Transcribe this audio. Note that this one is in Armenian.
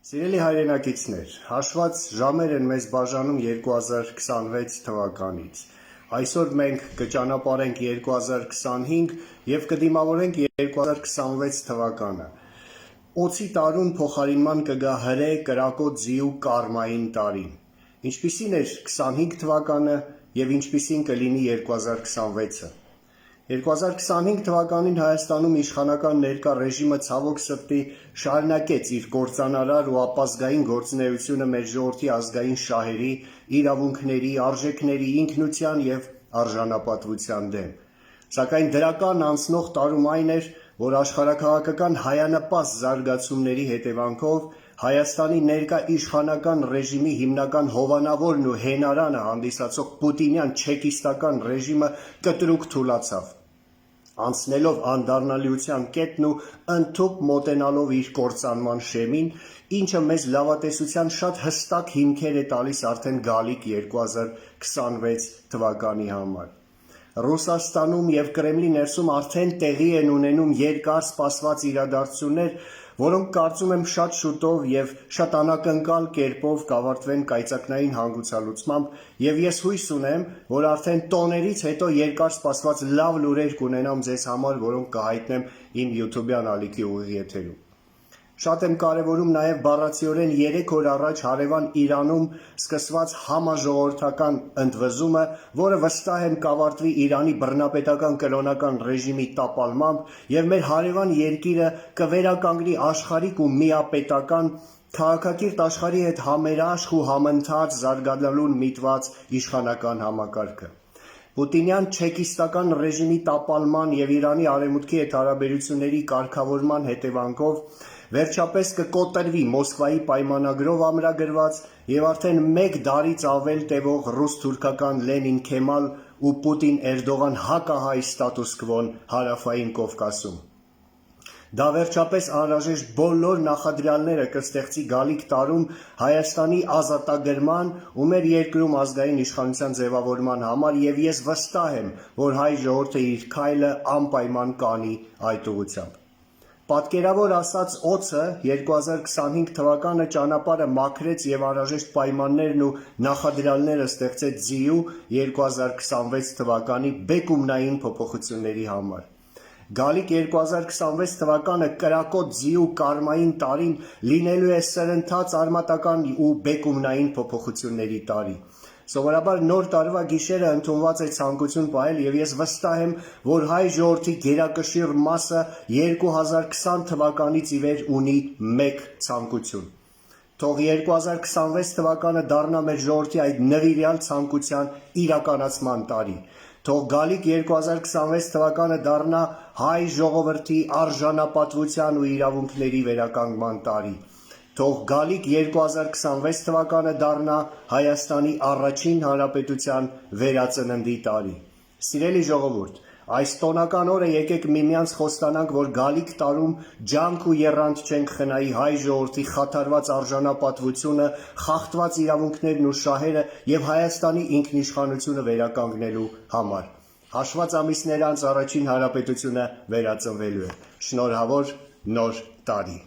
Սիրելի հայրենակիցներ, հաշված ժամեր են մեզ բաժանում 2026 թվականից։ Այսօր մենք կճանապարհենք 2025 և կդիմավորենք 2026 թվականը։ Օձի տարուն փոխարինման կգա հրե, կրակոտ, ձիու կարմային տարին։ Ինչպիսին էր 25 թվականը և ինչպիսին կլինի 2026-ը։ 2025 թվականին Հայաստանում իշխանական ներկա ռեժիմը ցավոք սրտի շարունակեց իր կործանարար ու ապազգային գործունեությունը մեր ժողովրդի ազգային շահերի, իրավունքների, արժեքների, ինքնության և արժանապատվության դեմ։ Սակայն դրական անցնող տարում այն էր, որ աշխարհաքաղաքական հայանպաստ զարգացումների հետևանքով Հայաստանի ներկա իշխանական ռեժիմի հիմնական հովանավորն ու հենարանը հանդիսացող պուտինյան չեկիստական ռեժիմը կտրուկ թուլացավ, անցնելով անդառնալիության կետն ու ընդཐུպ մոտենալով իր կործանման շեմին, ինչը մեզ լավատեսության շատ հստակ հիմքեր է տալիս արդեն գալիք 2026 թվականի համար։ Ռուսաստանում և Կրեմլի ներսում արդեն տեղի են ունենում երկար սպասված իրադարձություններ, որոնք կարծում եմ շատ շուտով և շատ անակնկալ կերպով կավարտվեն կայծակնային հանգուցալուծմամբ, և ես հույս ունեմ, որ արդեն տոներից հետո երկար սպասված լավ լուրեր կունենամ ձեզ համար, որոնք կհայտնեմ իմ յութուբյան ալիքի ուղիղ եթերում։ Շատ եմ կարևորում նաև բառացիորեն 3 օր առաջ հարևան Իրանում սկսված համաժողովրդական ընդվզումը, որը վստահ եմ կավարտվի Իրանի բռնապետական կրոնական ռեժիմի տապալմամբ և մեր հարևան երկիրը կվերականգնի աշխարհիկ ու միապետական, քաղաքակիրթ աշխարհի հետ համերաշխ ու համընթաց զարգանալուն միտված իշխանական համակարգը։ Պուտինյան չեկիստական ռեժիմի տապալման և Իրանի արևմուտքի հետ հարաբերությունների կարգավորման հետևանքով վերջապես կկոտրվի Մոսկվայի պայմանագրով ամրագրված և արդեն 1 դարից ավել տևող ռուս-թուրքական Լենին-Քեմալ ու Պուտին-Էրդողան հակահայ ստատուս քվոն Հարավային Կովկասում։ Դա վերջապես անհրաժեշտ բոլոր նախադրյալները կստեղծի գալիք տարում Հայաստանի ազատագրման ու մեր երկրում ազգային իշխանության ձևավորման համար, և ես վստահ եմ, որ հայ ժողովուրդը իր քայլը անպայման կանի այդ ուղղությամբ։ Պատկերավոր ասած օձը 2025 թվականը ճանապարհը մաքրեց և անհրաժեշտ պայմաններն ու նախադրյալները ստեղծեց ձիու 2026 թվականի բեկումնային փոփոխությունների համար։ Գալիք 2026 թվականը կրակոտ ձիու կարմային տարին լինելու է սրընթաց արմատական ու բեկումնային փոփոխությունների տարի։ Սովորաբար նոր տարվա գիշերը ընդունված է ցանկություն պահել, և ես վստահ եմ, որ հայ ժողովրդի գերակշիռ մասը 2020 թվականից ի վեր ունի մեկ ցանկություն։ Թող 2026 թվականը դառնա մեր ժողովրդի այդ նվիրյալ ցանկության իրականացման տարի։ Թող գալիք 2026 թվականը դառնա հայ ժողովրդի արժանապատվության ու իրավունքների վերականգնման տարի։ Թող գալիք 2026 թվականը դառնա Հայաստանի առաջին հանրապետության վերածննդի տարի։ Սիրելի ժողովուրդ, այս տոնական օրը եկեք միմյանց խոստանանք, որ գալիք տարում ջանք ու եռանդ չենք խնայի հայ ժողովրդի խաթարված արժանապատվությունը, խախտված իրավունքներն ու շահերը և Հայաստանի ինքնիշխանությունը վերականգնելու համար։ Հաշված ամիսներ անց առաջին հանրապետությունը վերածնվելու է։ Շնորհավոր նոր տարի։